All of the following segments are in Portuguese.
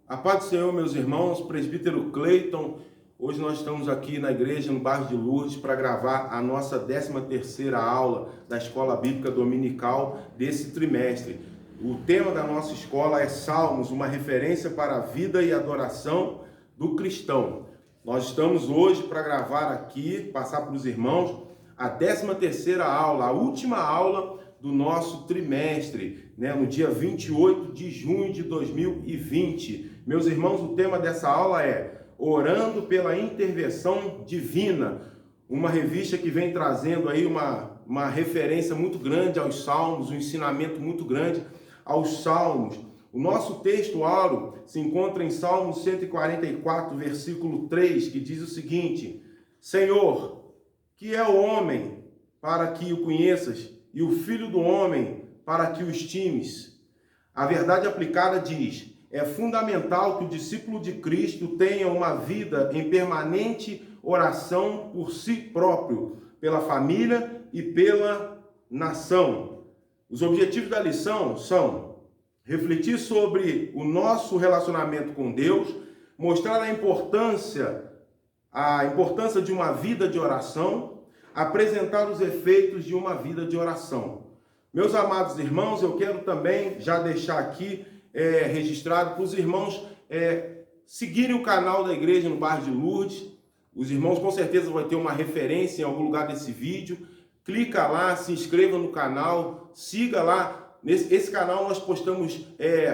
A paz do Senhor, meus irmãos, presbítero Cleiton. Hoje nós estamos aqui na igreja, no bairro de Lourdes, para gravar a nossa 13ª aula da Escola Bíblica Dominical desse trimestre. O tema da nossa escola é Salmos, uma referência para a vida e adoração do cristão. Nós estamos hoje para gravar aqui, passar para os irmãos, a 13ª aula, a última aula do nosso trimestre, no dia 28 de junho de 2020. Meus irmãos, o tema dessa aula é Orando pela Intervenção Divina, uma revista que vem trazendo aí uma referência muito grande aos Salmos, um ensinamento muito grande aos Salmos. O nosso texto áureo se encontra em Salmos 144, versículo 3, que diz o seguinte: Senhor, que é o homem para que o conheças, e o filho do homem para que o estimes? A verdade aplicada diz: é fundamental que o discípulo de Cristo tenha uma vida em permanente oração por si próprio, pela família e pela nação. Os objetivos da lição são refletir sobre o nosso relacionamento com Deus, mostrar a importância de uma vida de oração, apresentar os efeitos de uma vida de oração. Meus amados irmãos, eu quero também já deixar aqui registrado para os irmãos seguirem o canal da igreja no bairro de Lourdes. Os irmãos com certeza vão ter uma referência em algum lugar desse vídeo. Clica lá, se inscreva no canal, siga lá. Nesse canal nós postamos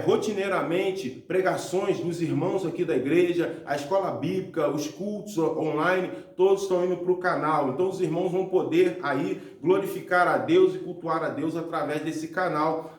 rotineiramente pregações dos irmãos aqui da igreja, a escola bíblica, os cultos online, todos estão indo para o canal. Então os irmãos vão poder aí glorificar a Deus e cultuar a Deus através desse canal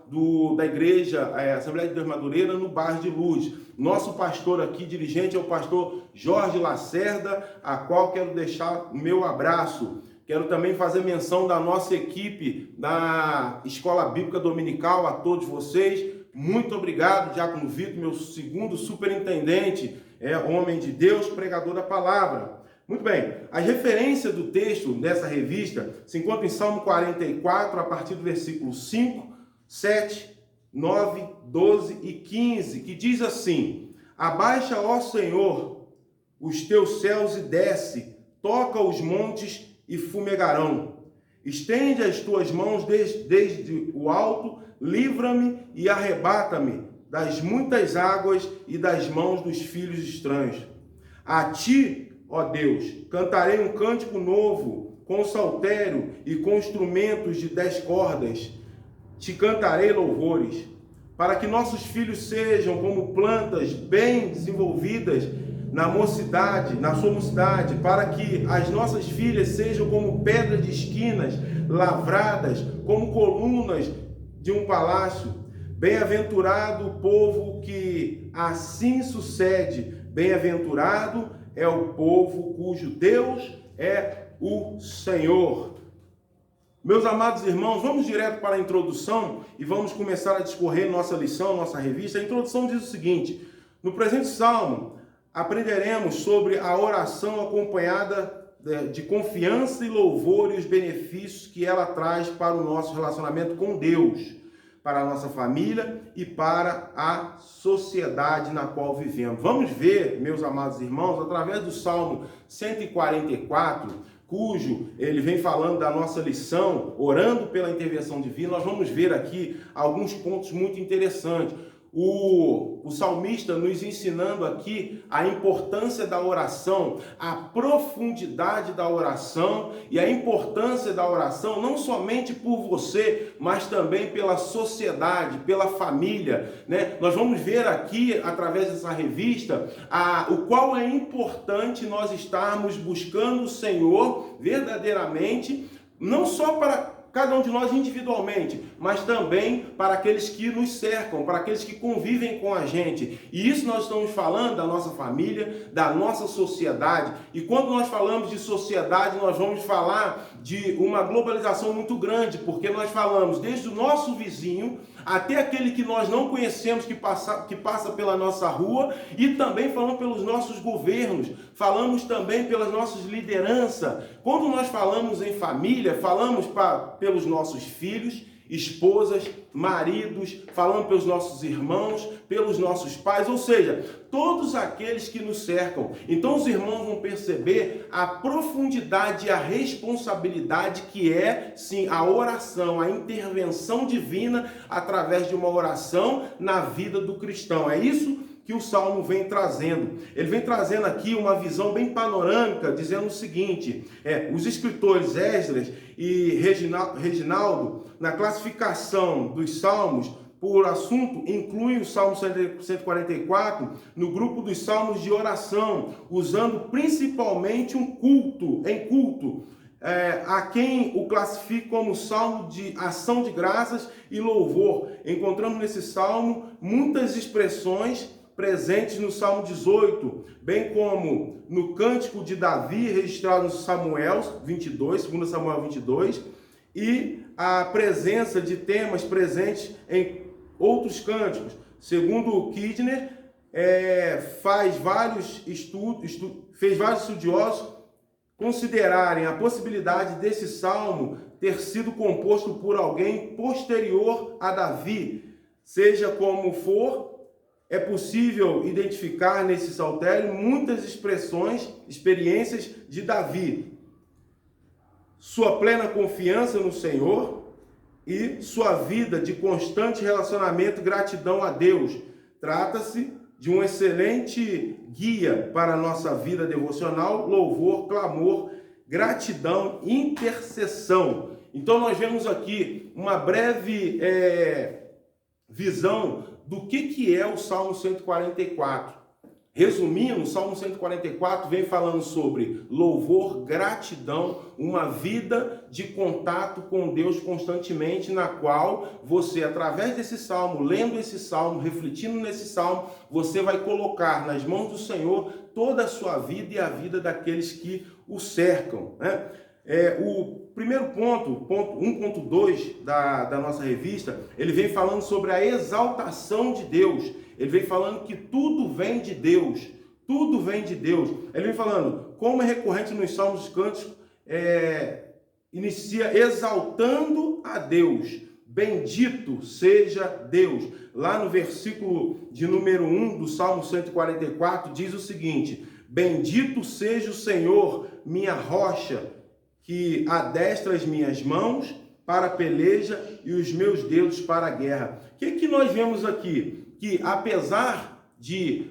da igreja Assembleia de Deus Madureira no bairro de Lourdes. Nosso pastor aqui, dirigente, é o pastor Jorge Lacerda, a qual quero deixar o meu abraço. Quero também fazer menção da nossa equipe da Escola Bíblica Dominical, a todos vocês. Muito obrigado, Diácono Vitor, meu segundo superintendente, homem de Deus, pregador da palavra. Muito bem, a referência do texto dessa revista se encontra em Salmo 44, a partir do versículo 5, 7, 9, 12 e 15, que diz assim: Abaixa, ó Senhor, os teus céus e desce, toca os montes e fumegarão. Estende as tuas mãos desde o alto, livra-me e arrebata-me das muitas águas e das mãos dos filhos estranhos. A ti, ó Deus, cantarei um cântico novo, com saltério e com instrumentos de 10 cordas. Te cantarei louvores, para que nossos filhos sejam como plantas bem desenvolvidas na sua mocidade, para que as nossas filhas sejam como pedras de esquinas, lavradas, como colunas de um palácio. Bem-aventurado o povo que assim sucede, bem-aventurado é o povo cujo Deus é o Senhor. Meus amados irmãos, vamos direto para a introdução e vamos começar a discorrer nossa lição, nossa revista. A introdução diz o seguinte: no presente salmo, aprenderemos sobre a oração acompanhada de confiança e louvor e os benefícios que ela traz para o nosso relacionamento com Deus, para a nossa família e para a sociedade na qual vivemos. Vamos ver, meus amados irmãos, através do Salmo 144, cujo ele vem falando da nossa lição, orando pela intervenção divina. Nós vamos ver aqui alguns pontos muito interessantes. O salmista nos ensinando aqui a importância da oração, a profundidade da oração e a importância da oração não somente por você, mas também pela sociedade, pela família, Nós vamos ver aqui, através dessa revista, o qual é importante nós estarmos buscando o Senhor verdadeiramente, não só para cada um de nós individualmente, mas também para aqueles que nos cercam, para aqueles que convivem com a gente. E isso nós estamos falando da nossa família, da nossa sociedade. E quando nós falamos de sociedade, nós vamos falar de uma globalização muito grande, porque nós falamos desde o nosso vizinho até aquele que nós não conhecemos, que passa pela nossa rua, e também falamos pelos nossos governos, falamos também pelas nossas lideranças. Quando nós falamos em família, falamos pelos nossos filhos esposas, maridos, falando pelos nossos irmãos, pelos nossos pais, ou seja, todos aqueles que nos cercam. Então os irmãos vão perceber a profundidade e a responsabilidade que é, sim, a oração, a intervenção divina através de uma oração na vida do cristão. É isso que o Salmo vem trazendo. Ele vem trazendo aqui uma visão bem panorâmica, dizendo o seguinte, os escritores Esdras e Reginaldo, na classificação dos salmos por assunto, incluem o Salmo 144 no grupo dos salmos de oração, usando principalmente em culto, a quem o classifica como salmo de ação de graças e louvor. Encontramos nesse salmo muitas expressões presentes no Salmo 18, bem como no Cântico de Davi, registrado no Samuel 22, 2 Samuel 22, e a presença de temas presentes em outros cânticos. Segundo o Kidner, fez vários estudiosos considerarem a possibilidade desse salmo ter sido composto por alguém posterior a Davi. Seja como for, é possível identificar nesse saltério muitas experiências de Davi. Sua plena confiança no Senhor e sua vida de constante relacionamento e gratidão a Deus. Trata-se de um excelente guia para a nossa vida devocional, louvor, clamor, gratidão, intercessão. Então nós vemos aqui uma breve visão do que é o Salmo 144. Resumindo, o Salmo 144 vem falando sobre louvor, gratidão, uma vida de contato com Deus constantemente, na qual você, através desse salmo, lendo esse salmo, refletindo nesse salmo, você vai colocar nas mãos do Senhor toda a sua vida e a vida daqueles que o cercam, né? O primeiro ponto 1.2 da nossa revista, ele vem falando sobre a exaltação de Deus. Ele vem falando que tudo vem de Deus. Tudo vem de Deus. Ele vem falando, como é recorrente nos Salmos dos Cânticos, inicia exaltando a Deus. Bendito seja Deus. Lá no versículo de número 1 do Salmo 144, diz o seguinte: bendito seja o Senhor, minha rocha, que adestra as minhas mãos para a peleja e os meus dedos para a guerra. O que nós vemos aqui? Que apesar de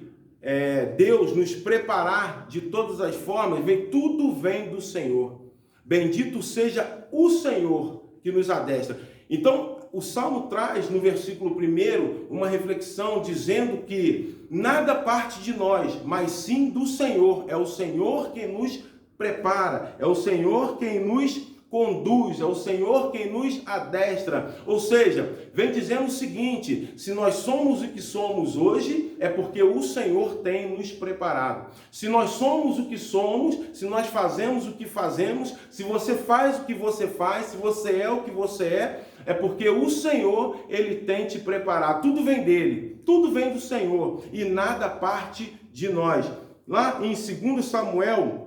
Deus nos preparar de todas as formas, tudo vem do Senhor. Bendito seja o Senhor que nos adestra. Então, o Salmo traz no versículo 1 uma reflexão dizendo que nada parte de nós, mas sim do Senhor. É o Senhor quem nos prepara, é o Senhor quem nos conduz, é o Senhor quem nos adestra. Ou seja, vem dizendo o seguinte: se nós somos o que somos hoje, é porque o Senhor tem nos preparado. Se nós somos o que somos, se nós fazemos o que fazemos, se você faz o que você faz, se você é o que você é porque o Senhor, Ele tem te preparado. Tudo vem dele, tudo vem do Senhor e nada parte de nós. Lá em 2 Samuel,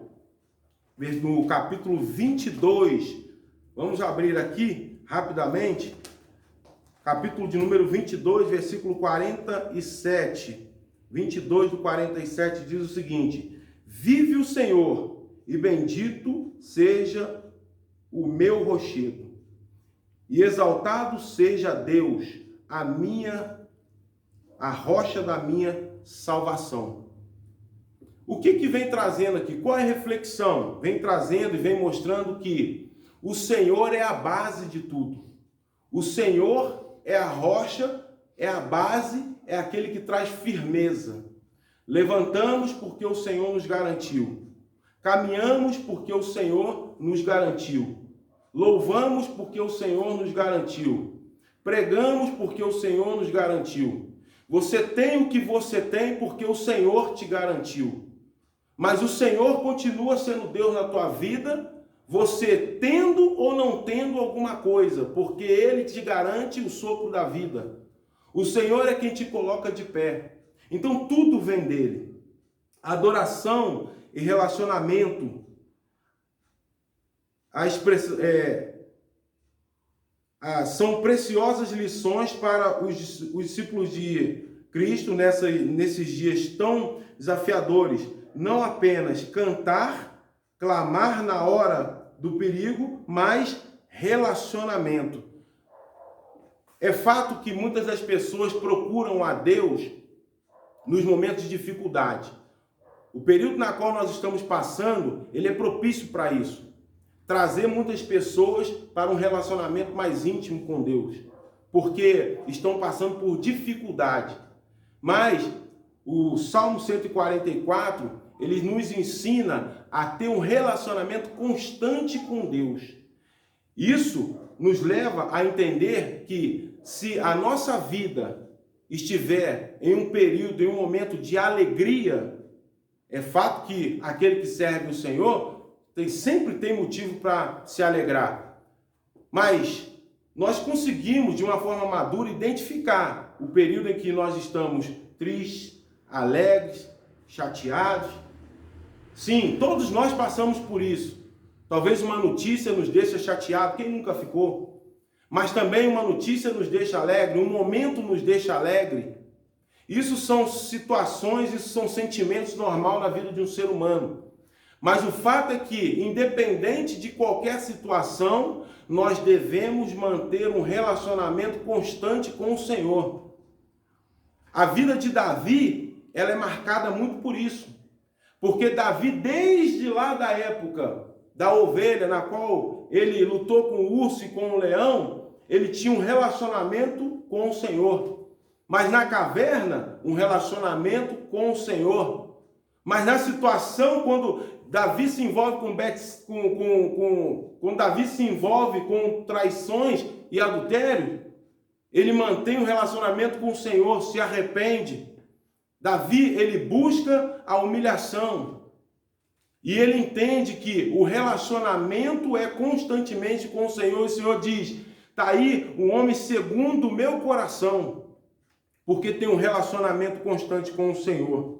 no capítulo 22, vamos abrir aqui rapidamente, capítulo de número 22, versículo 47, 22 do 47, diz o seguinte: vive o Senhor, e bendito seja o meu rochedo, e exaltado seja Deus, a rocha da minha salvação. O que vem trazendo aqui? Qual é a reflexão? Vem trazendo e vem mostrando que o Senhor é a base de tudo. O Senhor é a rocha, é a base, é aquele que traz firmeza. Levantamos porque o Senhor nos garantiu. Caminhamos porque o Senhor nos garantiu. Louvamos porque o Senhor nos garantiu. Pregamos porque o Senhor nos garantiu. Você tem o que você tem porque o Senhor te garantiu. Mas o Senhor continua sendo Deus na tua vida, você tendo ou não tendo alguma coisa, porque Ele te garante o sopro da vida. O Senhor é quem te coloca de pé. Então tudo vem dele. Adoração e relacionamento. são preciosas lições para os discípulos de Cristo nesses dias tão desafiadores. Não apenas cantar, clamar na hora do perigo, mas relacionamento. É fato que muitas das pessoas procuram a Deus nos momentos de dificuldade. O período na qual nós estamos passando, ele é propício para isso. Trazer muitas pessoas para um relacionamento mais íntimo com Deus, porque estão passando por dificuldade. Mas o Salmo 144, ele nos ensina a ter um relacionamento constante com Deus. Isso nos leva a entender que se a nossa vida estiver em um período, em um momento de alegria, é fato que aquele que serve o Senhor sempre tem motivo para se alegrar. Mas nós conseguimos, de uma forma madura, identificar o período em que nós estamos tristes, alegres, chateados. Sim, todos nós passamos por isso. Talvez uma notícia nos deixe chateado, quem nunca ficou? Mas também uma notícia nos deixa alegre, um momento nos deixa alegre. Isso são situações, isso são sentimentos normais na vida de um ser humano. Mas o fato é que, independente de qualquer situação, nós devemos manter um relacionamento constante com o Senhor. A vida de Davi, ela é marcada muito por isso. Porque Davi, desde lá da época da ovelha, na qual ele lutou com o urso e com o leão, ele tinha um relacionamento com o Senhor. Mas na caverna, um relacionamento com o Senhor. Mas na situação, quando Davi se envolve quando Davi se envolve com traições e adultério, ele mantém um relacionamento com o Senhor, se arrepende. Davi, ele busca a humilhação. E ele entende que o relacionamento é constantemente com o Senhor. E o Senhor diz, está aí um homem segundo o meu coração, porque tem um relacionamento constante com o Senhor.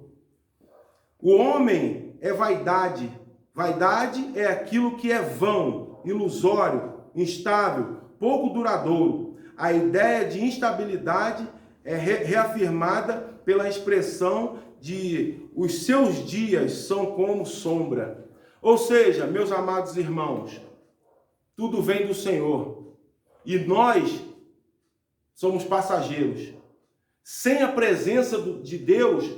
O homem é vaidade. Vaidade é aquilo que é vão, ilusório, instável, pouco duradouro. A ideia de instabilidade é reafirmada pela expressão de os seus dias são como sombra. Ou seja, meus amados irmãos, tudo vem do Senhor. E nós somos passageiros. Sem a presença de Deus,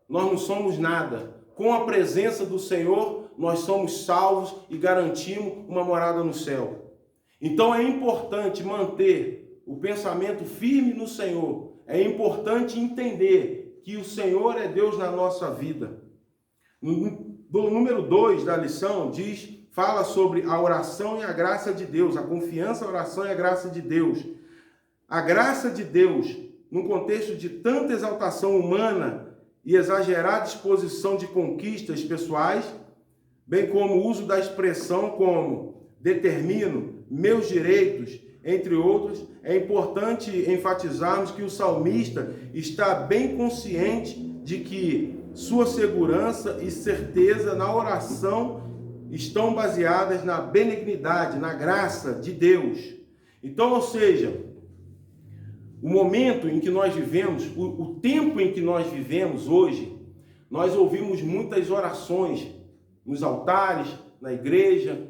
nós não somos nada. Com a presença do Senhor, nós somos salvos e garantimos uma morada no céu. Então é importante manter o pensamento firme no Senhor. É importante entender que o Senhor é Deus na nossa vida. No número 2 da lição fala sobre a oração e a graça de Deus, a confiança, a oração e a graça de Deus. A graça de Deus, num contexto de tanta exaltação humana e exagerada exposição de conquistas pessoais, bem como o uso da expressão como determino, meus direitos, entre outros, é importante enfatizarmos que o salmista está bem consciente de que sua segurança e certeza na oração estão baseadas na benignidade, na graça de Deus. Então, ou seja, o momento em que nós vivemos, o tempo em que nós vivemos hoje, nós ouvimos muitas orações nos altares, na igreja,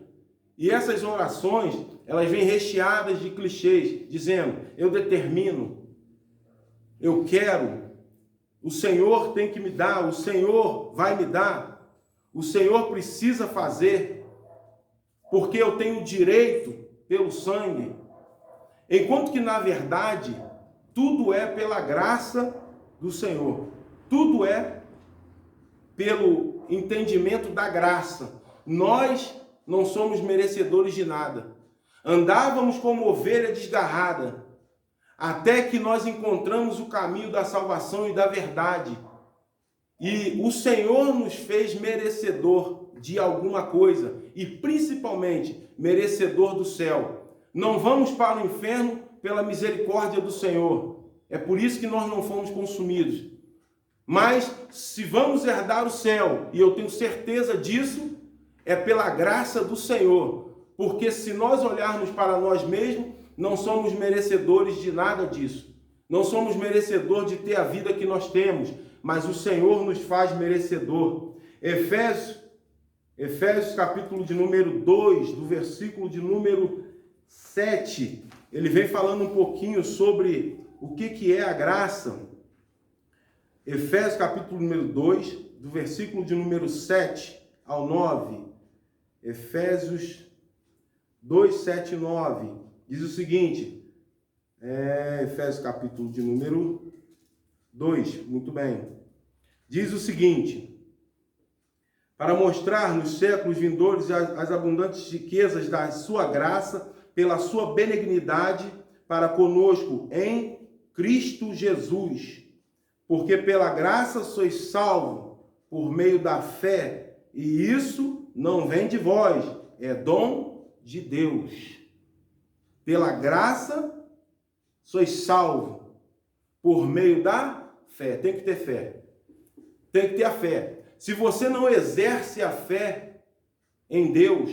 e essas orações, elas vêm recheadas de clichês, dizendo, eu determino, eu quero, o Senhor tem que me dar, o Senhor vai me dar, o Senhor precisa fazer, porque eu tenho direito pelo sangue. Enquanto que, na verdade, tudo é pela graça do Senhor. Tudo é pelo entendimento da graça. Nós não somos merecedores de nada. Andávamos como ovelha desgarrada, até que nós encontramos o caminho da salvação e da verdade. E o Senhor nos fez merecedor de alguma coisa, e principalmente merecedor do céu. Não vamos para o inferno pela misericórdia do Senhor. É por isso que nós não fomos consumidos. Mas se vamos herdar o céu, e eu tenho certeza disso, é pela graça do Senhor. Porque se nós olharmos para nós mesmos, não somos merecedores de nada disso. Não somos merecedores de ter a vida que nós temos, mas o Senhor nos faz merecedor. Efésios capítulo de número 2, do versículo de número 7, ele vem falando um pouquinho sobre o que é a graça. Efésios capítulo número 2, do versículo de número 7 ao 9. Efésios 2, 7 e 9. Diz o seguinte, Efésios capítulo de número 2, muito bem. Diz o seguinte: para mostrar nos séculos vindouros as abundantes riquezas da sua graça, pela sua benignidade para conosco em Cristo Jesus. Porque pela graça sois salvos por meio da fé, e isso não vem de vós, é dom de Deus. Pela graça sois salvos por meio da fé. Tem que ter fé. Tem que ter a fé. Se você não exerce a fé em Deus,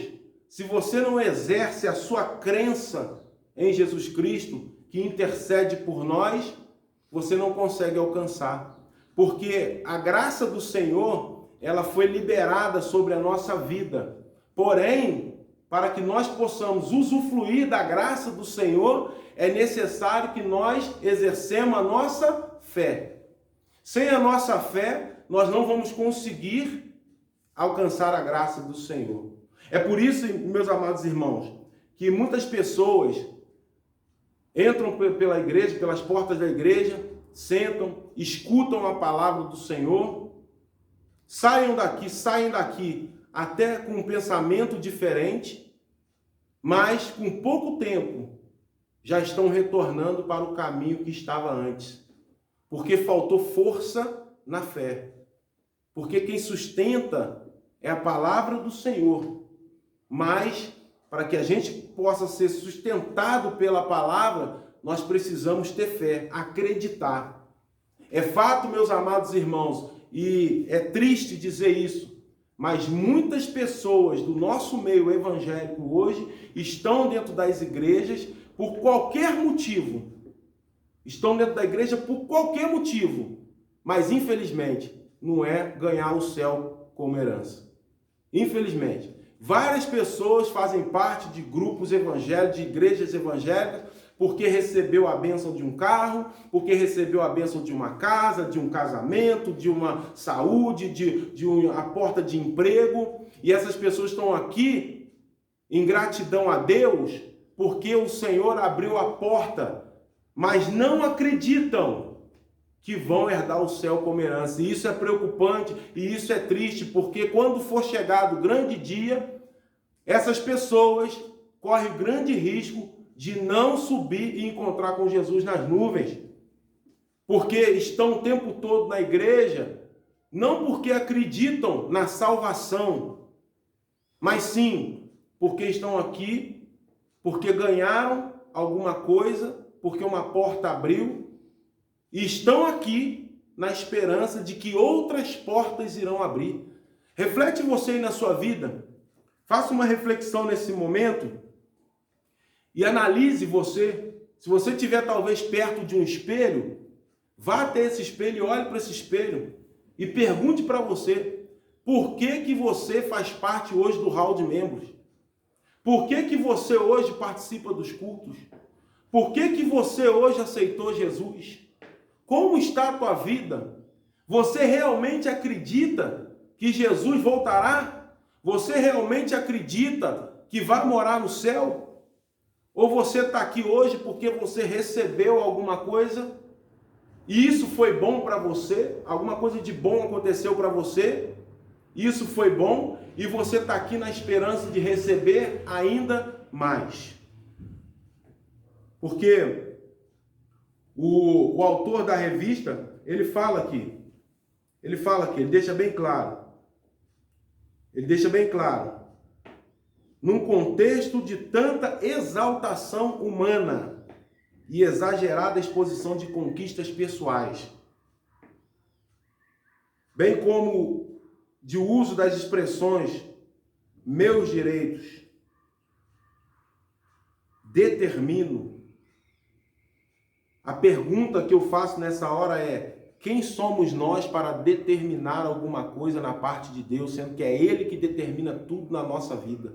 se você não exerce a sua crença em Jesus Cristo, que intercede por nós, você não consegue alcançar. Porque a graça do Senhor, ela foi liberada sobre a nossa vida. Porém, para que nós possamos usufruir da graça do Senhor, é necessário que nós exercemos a nossa fé. Sem a nossa fé, nós não vamos conseguir alcançar a graça do Senhor. É por isso, meus amados irmãos, que muitas pessoas entram pela igreja, pelas portas da igreja, sentam, escutam a palavra do Senhor, saem daqui até com um pensamento diferente, mas com pouco tempo já estão retornando para o caminho que estava antes, porque faltou força na fé. Porque quem sustenta é a palavra do Senhor. Mas, para que a gente possa ser sustentado pela palavra, nós precisamos ter fé, acreditar. É fato, meus amados irmãos, e é triste dizer isso, mas muitas pessoas do nosso meio evangélico hoje estão dentro das igrejas por qualquer motivo. Estão dentro da igreja por qualquer motivo, mas infelizmente não é ganhar o céu como herança. Infelizmente. Várias pessoas fazem parte de grupos evangélicos, de igrejas evangélicas, porque recebeu a bênção de um carro, porque recebeu a bênção de uma casa, de um casamento, de uma saúde, a porta de emprego. E essas pessoas estão aqui em gratidão a Deus, porque o Senhor abriu a porta, mas não acreditam que vão herdar o céu como herança. E isso é preocupante e isso é triste, porque quando for chegado o grande dia, essas pessoas correm grande risco de não subir e encontrar com Jesus nas nuvens. Porque estão o tempo todo na igreja, não porque acreditam na salvação, mas sim porque estão aqui, porque ganharam alguma coisa, porque uma porta abriu, e estão aqui na esperança de que outras portas irão abrir. Reflete você aí na sua vida. Faça uma reflexão nesse momento e analise você. Se você estiver talvez perto de um espelho, vá até esse espelho e olhe para esse espelho e pergunte para você por que você faz parte hoje do hall de membros. Por que você hoje participa dos cultos? Por que você hoje aceitou Jesus? Como está a tua vida? Você realmente acredita que Jesus voltará? Você realmente acredita que vai morar no céu? Ou você está aqui hoje porque você recebeu alguma coisa e isso foi bom para você? Alguma coisa de bom aconteceu para você? Isso foi bom e você está aqui na esperança de receber ainda mais. Porque o autor da revista, ele deixa bem claro. Ele deixa bem claro. Num contexto de tanta exaltação humana e exagerada exposição de conquistas pessoais, bem como de uso das expressões meus direitos, determino, A pergunta que eu faço nessa hora é: quem somos nós para determinar alguma coisa na parte de Deus, sendo que é Ele que determina tudo na nossa vida?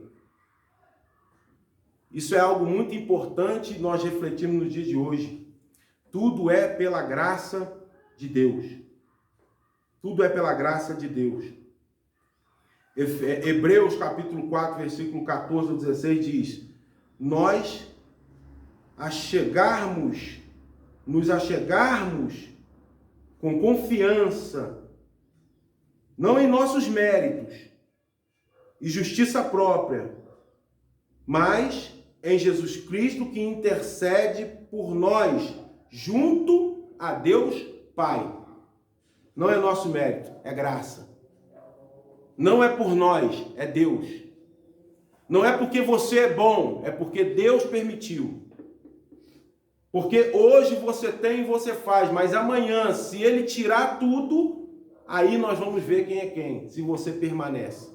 Isso é algo muito importante nós refletirmos no dia de hoje. Tudo é pela graça de Deus. Tudo é pela graça de Deus. Hebreus capítulo 4, versículo 14 a 16 diz: nós nos achegarmos com confiança, não em nossos méritos e justiça própria, mas em Jesus Cristo, que intercede por nós junto a Deus Pai. Não é nosso mérito, é graça. Não é por nós, é Deus. Não é porque você é bom, é porque Deus permitiu. Porque hoje você tem e você faz, mas amanhã, se Ele tirar tudo, aí nós vamos ver quem é quem, se você permanece.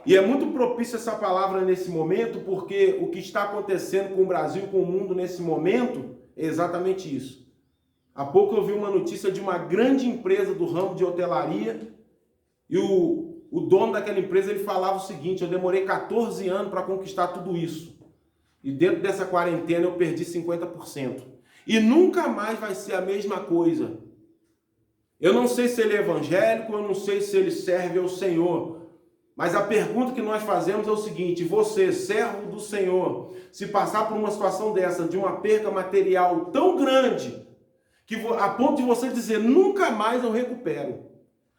E é muito propício essa palavra nesse momento, porque o que está acontecendo com o Brasil, com o mundo nesse momento, é exatamente isso. Há pouco eu vi uma notícia de uma grande empresa do ramo de hotelaria, e o dono daquela empresa, ele falava o seguinte: eu demorei 14 anos para conquistar tudo isso. E dentro dessa quarentena eu perdi 50%. E nunca mais vai ser a mesma coisa. Eu não sei se ele é evangélico, eu não sei se ele serve ao Senhor. Mas a pergunta que nós fazemos é o seguinte: você, servo do Senhor, se passar por uma situação dessa, de uma perca material tão grande, que a ponto de você dizer, nunca mais eu recupero.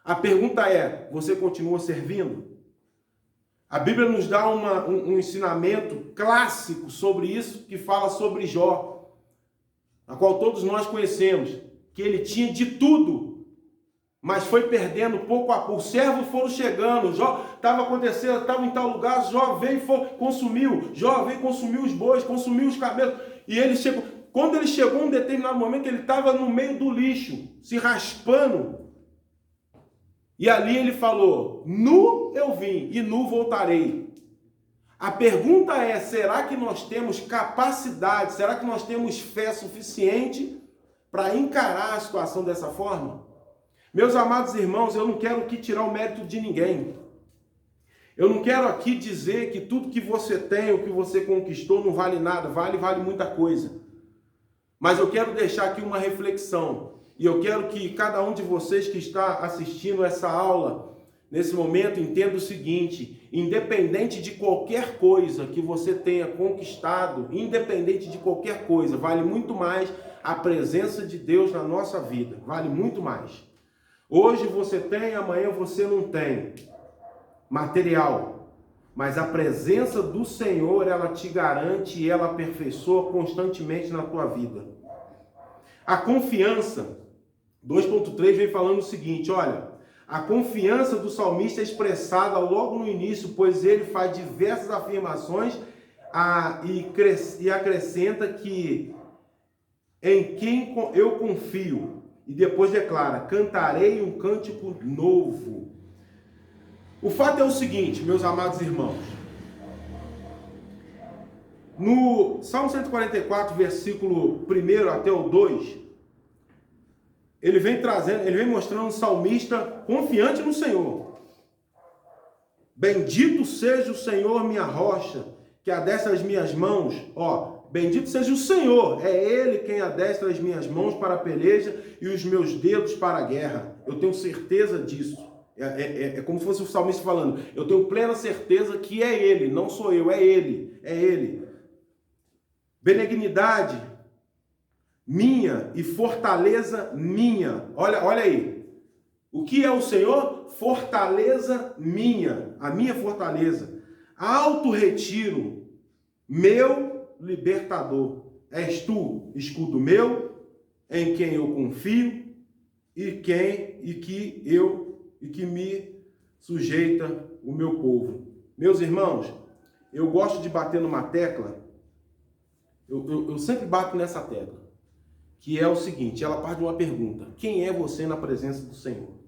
A pergunta é: você continua servindo? A Bíblia nos dá um ensinamento clássico sobre isso, que fala sobre Jó, a qual todos nós conhecemos, que ele tinha de tudo, mas foi perdendo pouco a pouco. Os servos foram chegando, Jó estava acontecendo, estava em tal lugar, Jó veio e consumiu, Jó veio e consumiu os bois, consumiu os camelos, e ele chegou. Quando ele chegou em um determinado momento, ele estava no meio do lixo, se raspando. E ali ele falou: nu eu vim e nu voltarei. A pergunta é: será que nós temos capacidade, será que nós temos fé suficiente para encarar a situação dessa forma? Meus amados irmãos, eu não quero aqui tirar o mérito de ninguém. Eu não quero aqui dizer que tudo que você tem, o que você conquistou, não vale nada. Vale muita coisa. Mas eu quero deixar aqui uma reflexão. E eu quero que cada um de vocês que está assistindo essa aula, nesse momento, entenda o seguinte: independente de qualquer coisa que você tenha conquistado, independente de qualquer coisa, vale muito mais a presença de Deus na nossa vida. Vale muito mais. Hoje você tem, amanhã você não tem material. Mas a presença do Senhor, ela te garante e ela aperfeiçoa constantemente na tua vida. A confiança, 2.3 vem falando o seguinte: olha, a confiança do salmista é expressada logo no início, pois ele faz diversas afirmações e acrescenta que em quem eu confio, e depois declara: cantarei um cântico novo. O fato é o seguinte, meus amados irmãos, no Salmo 144, versículo 1 até o 2, ele vem mostrando um salmista confiante no Senhor. Bendito seja o Senhor, minha rocha, que adestra as minhas mãos. Bendito seja o Senhor, é Ele quem adestra as minhas mãos para a peleja e os meus dedos para a guerra. Eu tenho certeza disso. É como se fosse o salmista falando: eu tenho plena certeza que é Ele, não sou eu, é Ele, é Ele. Benignidade minha e fortaleza minha. Olha aí. O que é o Senhor? Fortaleza minha, a minha fortaleza. Alto retiro, meu libertador. És tu, escudo meu, em quem eu confio e que me sujeita o meu povo. Meus irmãos, eu gosto de bater numa tecla, eu sempre bato nessa tecla, que é o seguinte: ela parte de uma pergunta: quem é você na presença do Senhor?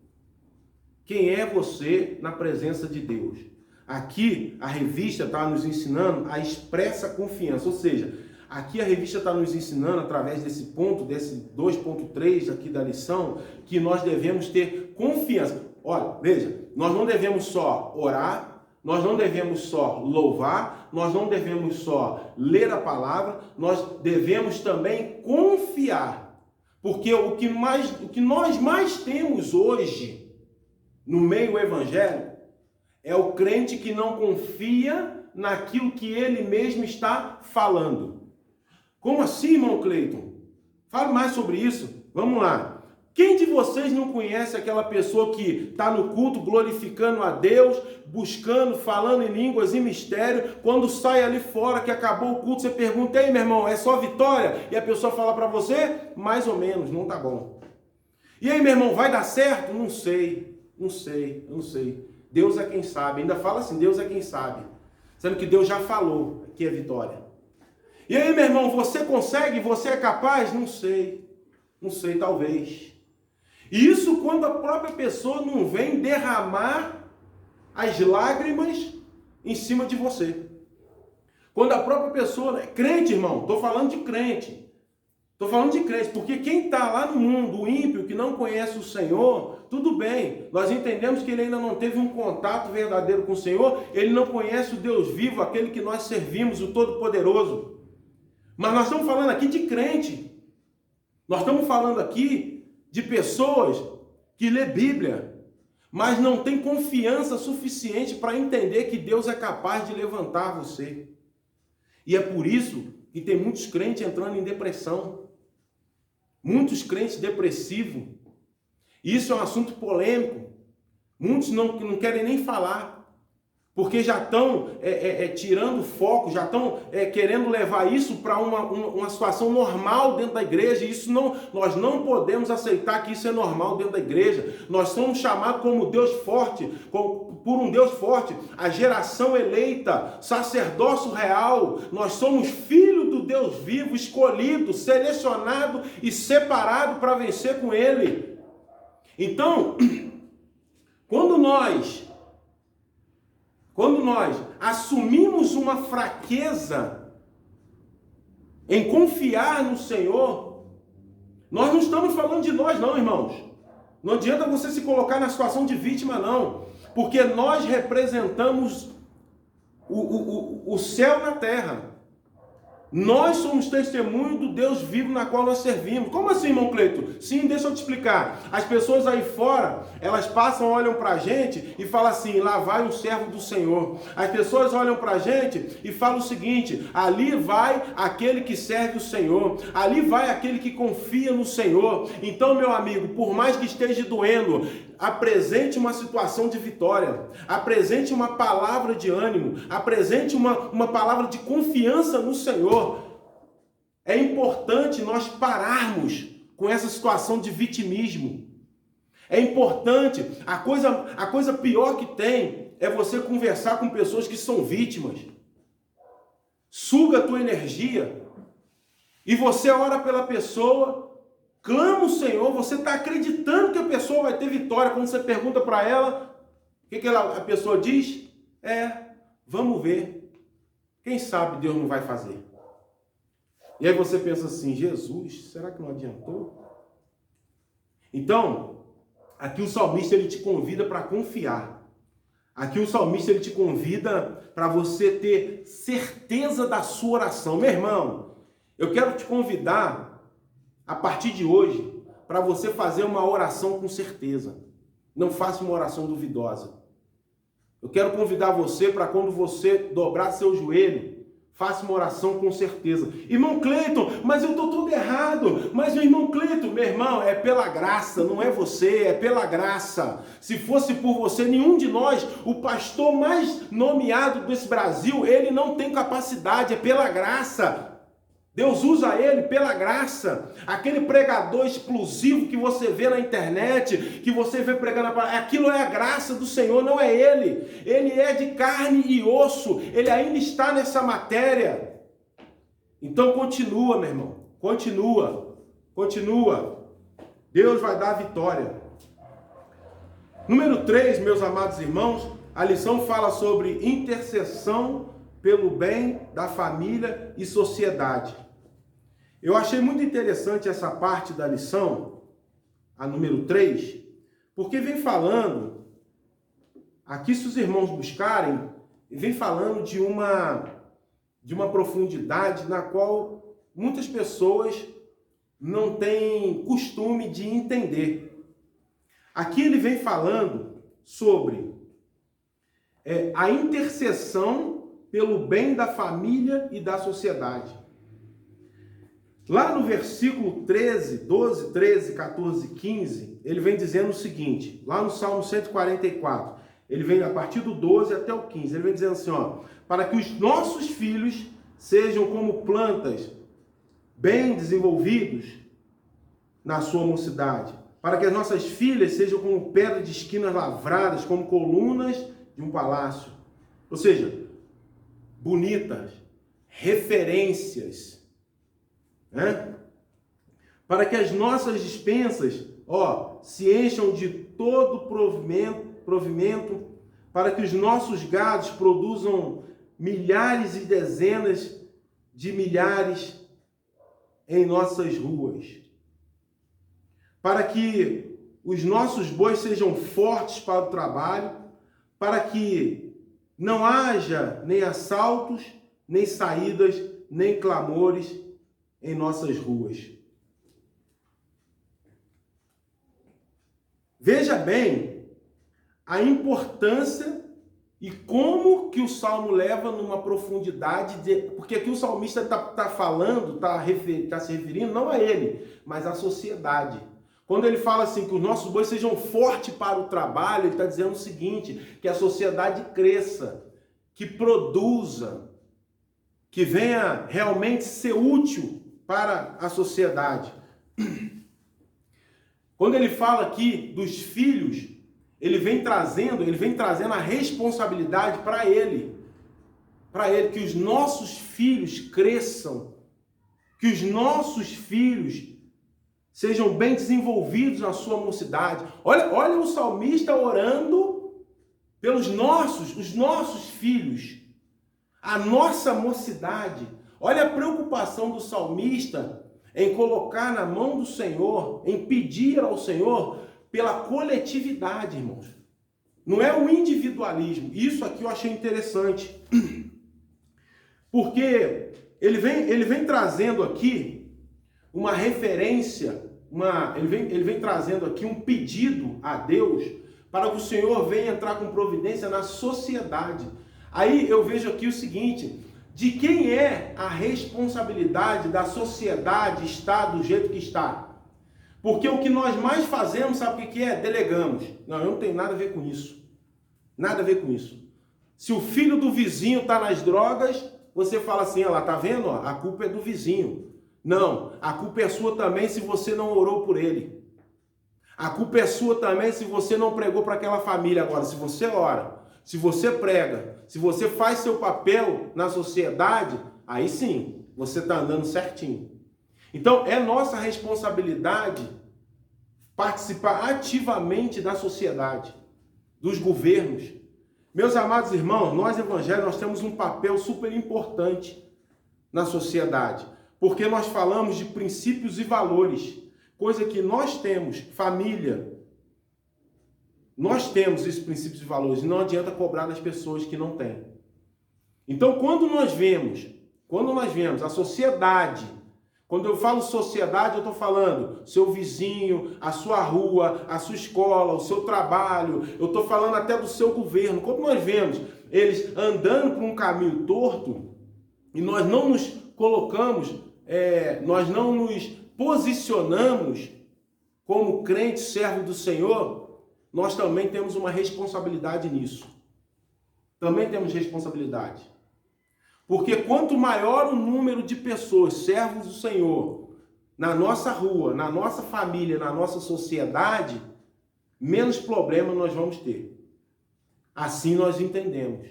Quem é você na presença de Deus? Aqui, a revista está nos ensinando a expressa confiança, ou seja, aqui a revista está nos ensinando, através desse ponto, desse 2.3 aqui da lição, que nós devemos ter confiança. Olha, veja, nós não devemos só orar, nós não devemos só louvar, nós não devemos só ler a palavra, nós devemos também confiar. Porque o que nós mais temos hoje no meio evangélico é o crente que não confia naquilo que ele mesmo está falando. Como assim, irmão Cleiton? Fale mais sobre isso. Vamos lá. Quem de vocês não conhece aquela pessoa que está no culto glorificando a Deus, buscando, falando em línguas e mistério, quando sai ali fora que acabou o culto, você pergunta: ei, meu irmão, é só vitória? E a pessoa fala para você: mais ou menos, não tá bom. E aí, meu irmão, vai dar certo? Não sei. Deus é quem sabe. Ainda fala assim: Deus é quem sabe. Sendo que Deus já falou que é vitória. E aí, meu irmão, você consegue? Você é capaz? Não sei, talvez. E isso quando a própria pessoa não vem derramar as lágrimas em cima de você. Quando a própria pessoa... Crente, irmão, estou falando de crente. Porque quem está lá no mundo, o ímpio, que não conhece o Senhor, tudo bem. Nós entendemos que ele ainda não teve um contato verdadeiro com o Senhor, ele não conhece o Deus vivo, aquele que nós servimos, o Todo-Poderoso. Mas nós estamos falando aqui de crente. Nós estamos falando aqui de pessoas que lê Bíblia, mas não tem confiança suficiente para entender que Deus é capaz de levantar você. E é por isso que tem muitos crentes entrando em depressão. Muitos crentes depressivos. Isso é um assunto polêmico. Muitos não querem nem falar. Porque já estão tirando foco, já estão querendo levar isso para uma situação normal dentro da igreja. Nós não podemos aceitar que isso é normal dentro da igreja. Nós somos chamados como Deus forte, por um Deus forte, a geração eleita, sacerdócio real. Nós somos filhos do Deus vivo, escolhido, selecionado e separado para vencer com Ele. Então, quando nós assumimos uma fraqueza em confiar no Senhor, nós não estamos falando de nós não, irmãos. Não adianta você se colocar na situação de vítima não, porque nós representamos o céu na terra. Nós somos testemunho do Deus vivo na qual nós servimos. Como assim, irmão Cleito? Sim, deixa eu te explicar. As pessoas aí fora, elas passam, olham pra gente e falam assim: lá vai um servo do Senhor. As pessoas olham pra gente e falam o seguinte: ali vai aquele que serve o Senhor. Ali vai aquele que confia no Senhor. Então, meu amigo, por mais que esteja doendo, apresente uma situação de vitória, apresente uma palavra de ânimo, apresente uma palavra de confiança no Senhor. É importante nós pararmos com essa situação de vitimismo. É importante, a coisa pior que tem é você conversar com pessoas que são vítimas. Suga a tua energia e você ora pela pessoa, clama o Senhor, você está acreditando que a pessoa vai ter vitória. Quando você pergunta para ela, o que a pessoa diz? Vamos ver. Quem sabe Deus não vai fazer. E aí você pensa assim: Jesus, será que não adiantou? Então, aqui o salmista ele te convida para confiar. Aqui o salmista ele te convida para você ter certeza da sua oração. Meu irmão, eu quero te convidar, a partir de hoje, para você fazer uma oração com certeza. Não faça uma oração duvidosa. Eu quero convidar você para, quando você dobrar seu joelho, faça uma oração com certeza. Irmão Cleiton, mas eu estou todo errado. Mas o irmão Cleiton, meu irmão, é pela graça, não é você, é pela graça. Se fosse por você, nenhum de nós, o pastor mais nomeado desse Brasil, ele não tem capacidade, é pela graça. Deus usa ele pela graça. Aquele pregador explosivo que você vê na internet, que você vê pregando a palavra, aquilo é a graça do Senhor, não é ele. Ele é de carne e osso, ele ainda está nessa matéria. Então continua, meu irmão, continua. Deus vai dar a vitória. Número 3, meus amados irmãos, a lição fala sobre intercessão pelo bem da família e sociedade. Eu achei muito interessante essa parte da lição, a número 3, porque vem falando, aqui se os irmãos buscarem, vem falando de uma profundidade na qual muitas pessoas não têm costume de entender. Aqui ele vem falando sobre a intercessão pelo bem da família e da sociedade. Lá no versículo 13, 12, 13, 14, 15, ele vem dizendo o seguinte, lá no Salmo 144, ele vem a partir do 12 até o 15, ele vem dizendo assim, para que os nossos filhos sejam como plantas bem desenvolvidos na sua mocidade, para que as nossas filhas sejam como pedras de esquinas lavradas, como colunas de um palácio. Ou seja, bonitas, referências, né? Para que as nossas despensas, se encham de todo provimento, para que os nossos gados produzam milhares e dezenas de milhares em nossas ruas, para que os nossos bois sejam fortes para o trabalho, para que não haja nem assaltos, nem saídas, nem clamores em nossas ruas. Veja bem a importância e como que o Salmo leva numa profundidade, porque aqui o salmista está falando, está se referindo não a ele, mas à sociedade. Quando ele fala assim, que os nossos bois sejam fortes para o trabalho, ele está dizendo o seguinte, que a sociedade cresça, que produza, que venha realmente ser útil para a sociedade. Quando ele fala aqui dos filhos, ele vem trazendo a responsabilidade para ele, que os nossos filhos cresçam, que os nossos filhos sejam bem desenvolvidos na sua mocidade. Olha o salmista orando pelos os nossos filhos, a nossa mocidade. Olha a preocupação do salmista em colocar na mão do Senhor, em pedir ao Senhor pela coletividade, irmãos. Não é o individualismo. Isso aqui eu achei interessante. Porque ele vem trazendo aqui uma referência, ele vem trazendo aqui um pedido a Deus para que o Senhor venha entrar com providência na sociedade. Aí eu vejo aqui o seguinte, de quem é a responsabilidade da sociedade estar do jeito que está? Porque o que nós mais fazemos, sabe o que é? Delegamos. Não, eu não tenho nada a ver com isso. Nada a ver com isso. Se o filho do vizinho está nas drogas, você fala assim, olha lá, tá vendo? A culpa é do vizinho. Não, a culpa é sua também se você não orou por ele. A culpa é sua também se você não pregou para aquela família. Agora, se você ora, se você prega, se você faz seu papel na sociedade, aí sim, você está andando certinho. Então, é nossa responsabilidade participar ativamente da sociedade, dos governos. Meus amados irmãos, nós evangélicos, nós temos um papel super importante na sociedade, porque nós falamos de princípios e valores, coisa que nós temos, família. Nós temos esses princípios e valores, e não adianta cobrar das pessoas que não têm. Então, quando nós vemos a sociedade, quando eu falo sociedade, eu estou falando seu vizinho, a sua rua, a sua escola, o seu trabalho, eu estou falando até do seu governo. Quando nós vemos eles andando por um caminho torto, e nós não nos colocamos, nós não nos posicionamos como crente, servo do Senhor, nós também temos uma responsabilidade nisso. Também temos responsabilidade. Porque quanto maior o número de pessoas, servos do Senhor, na nossa rua, na nossa família, na nossa sociedade, menos problema nós vamos ter. Assim nós entendemos.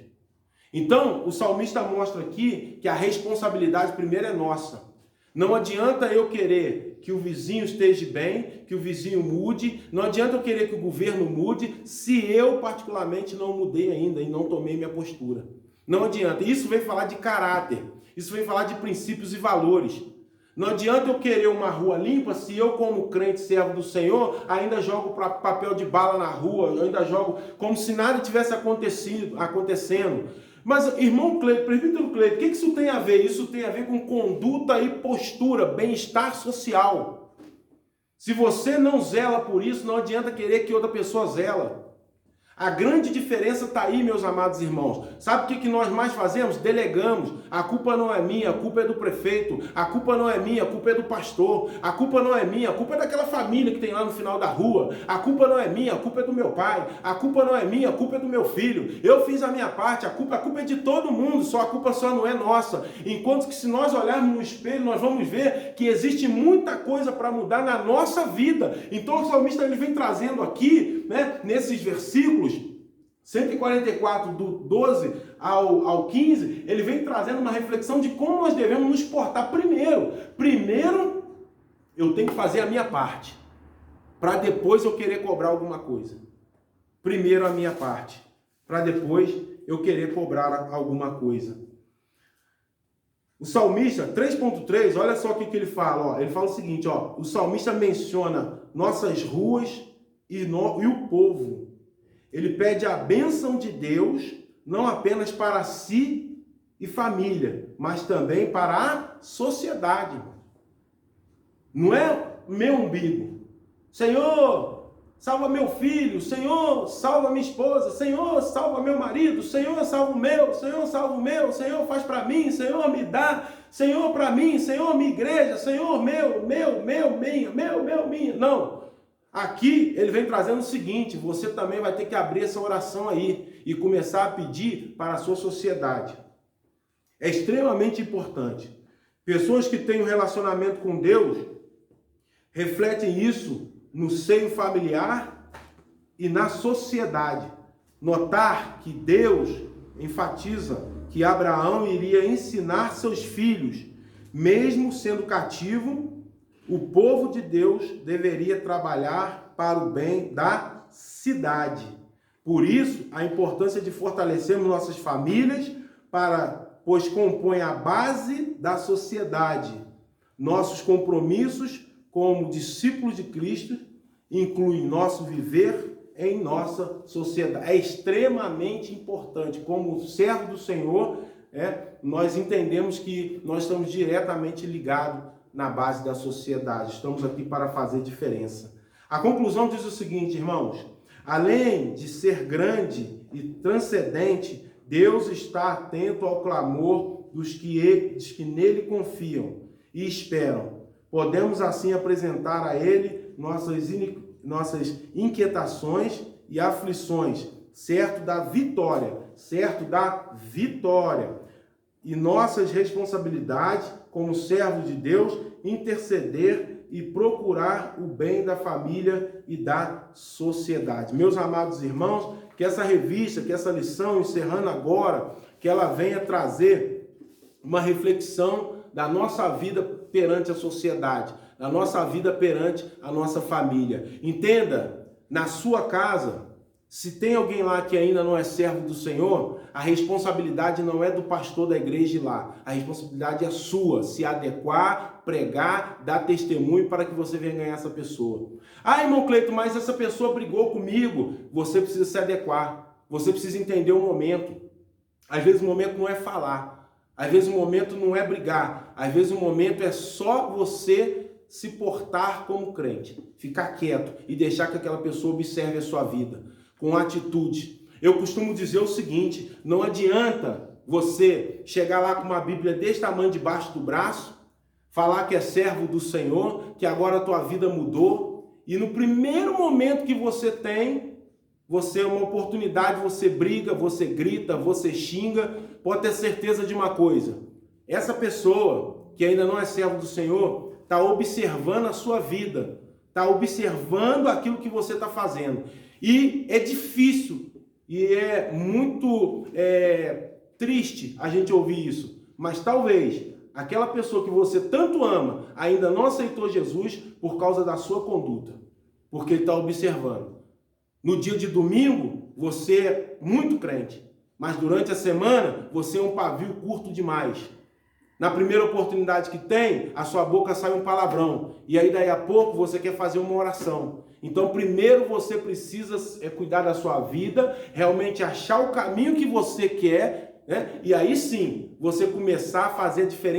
Então, o salmista mostra aqui que a responsabilidade primeiro é nossa. Não adianta eu querer que o vizinho esteja bem, que o vizinho mude, não adianta eu querer que o governo mude, se eu particularmente não mudei ainda e não tomei minha postura. Não adianta. Isso vem falar de caráter. Isso vem falar de princípios e valores. Não adianta eu querer uma rua limpa se eu, como crente servo do Senhor, ainda jogo papel de bala na rua, eu ainda jogo como se nada tivesse acontecendo. Mas, irmão Cleito, presbítero Cleito, o que isso tem a ver? Isso tem a ver com conduta e postura, bem-estar social. Se você não zela por isso, não adianta querer que outra pessoa zela. A grande diferença está aí, meus amados irmãos. Sabe o que nós mais fazemos? Delegamos. A culpa não é minha, a culpa é do prefeito. A culpa não é minha, a culpa é do pastor. A culpa não é minha, a culpa é daquela família que tem lá no final da rua. A culpa não é minha, a culpa é do meu pai. A culpa não é minha, a culpa é do meu filho. Eu fiz a minha parte, a culpa é de todo mundo, só a culpa só não é nossa. Enquanto que se nós olharmos no espelho, nós vamos ver que existe muita coisa para mudar na nossa vida. Então o salmista ele vem trazendo aqui, né, nesses versículos, 144, do 12 ao 15, ele vem trazendo uma reflexão de como nós devemos nos portar Primeiro, eu tenho que fazer a minha parte, para depois eu querer cobrar alguma coisa. Primeiro a minha parte, para depois eu querer cobrar alguma coisa. O salmista, 3.3, olha só o que ele fala. Ele fala o seguinte, o salmista menciona nossas ruas e o povo. Ele pede a bênção de Deus, não apenas para si e família, mas também para a sociedade. Não é meu umbigo. Senhor, salva meu filho. Senhor, salva minha esposa. Senhor, salva meu marido. Senhor, salva o meu. Senhor, salva o meu. Senhor, faz para mim. Senhor, me dá. Senhor, para mim. Senhor, minha igreja. Senhor, minha. Não. Aqui ele vem trazendo o seguinte: você também vai ter que abrir essa oração aí e começar a pedir para a sua sociedade. É extremamente importante. Pessoas que têm um relacionamento com Deus refletem isso no seio familiar e na sociedade. Notar que Deus enfatiza que Abraão iria ensinar seus filhos, mesmo sendo cativo. O povo de Deus deveria trabalhar para o bem da cidade. Por isso, a importância de fortalecermos nossas famílias, pois compõem a base da sociedade. Nossos compromissos como discípulos de Cristo incluem nosso viver em nossa sociedade. É extremamente importante. Como servo do Senhor, nós entendemos que nós estamos diretamente ligados na base da sociedade. Estamos aqui para fazer diferença. A conclusão diz o seguinte, irmãos: além de ser grande e transcendente, Deus está atento ao clamor dos que nele confiam e esperam. Podemos assim apresentar a Ele nossas inquietações e aflições, certo da vitória. E nossas responsabilidades como servo de Deus, interceder e procurar o bem da família e da sociedade. Meus amados irmãos, que essa revista, que essa lição, encerrando agora, que ela venha trazer uma reflexão da nossa vida perante a sociedade, da nossa vida perante a nossa família. Entenda, na sua casa, se tem alguém lá que ainda não é servo do Senhor, a responsabilidade não é do pastor da igreja ir lá. A responsabilidade é sua, se adequar, pregar, dar testemunho para que você venha ganhar essa pessoa. Ah, irmão Cleito, mas essa pessoa brigou comigo. Você precisa se adequar. Você precisa entender o momento. Às vezes o momento não é falar. Às vezes o momento não é brigar. Às vezes o momento é só você se portar como crente. Ficar quieto e deixar que aquela pessoa observe a sua vida com atitude. Eu costumo dizer o seguinte: não adianta você chegar lá com uma Bíblia desse tamanho debaixo do braço, falar que é servo do Senhor, que agora a tua vida mudou, e no primeiro momento que você tem, você é uma oportunidade, você briga, você grita, você xinga. Pode ter certeza de uma coisa: essa pessoa que ainda não é servo do Senhor está observando a sua vida, está observando aquilo que você está fazendo. E é difícil e é muito triste a gente ouvir isso, mas talvez aquela pessoa que você tanto ama ainda não aceitou Jesus por causa da sua conduta, porque ele está observando. No dia de domingo, você é muito crente, Mas durante a semana, você é um pavio curto demais. Na primeira oportunidade que tem, a sua boca sai um palavrão. E aí, daí a pouco, você quer fazer uma oração. Então, primeiro você precisa cuidar da sua vida, realmente achar o caminho que você quer, né? E aí sim, você começar a fazer a diferença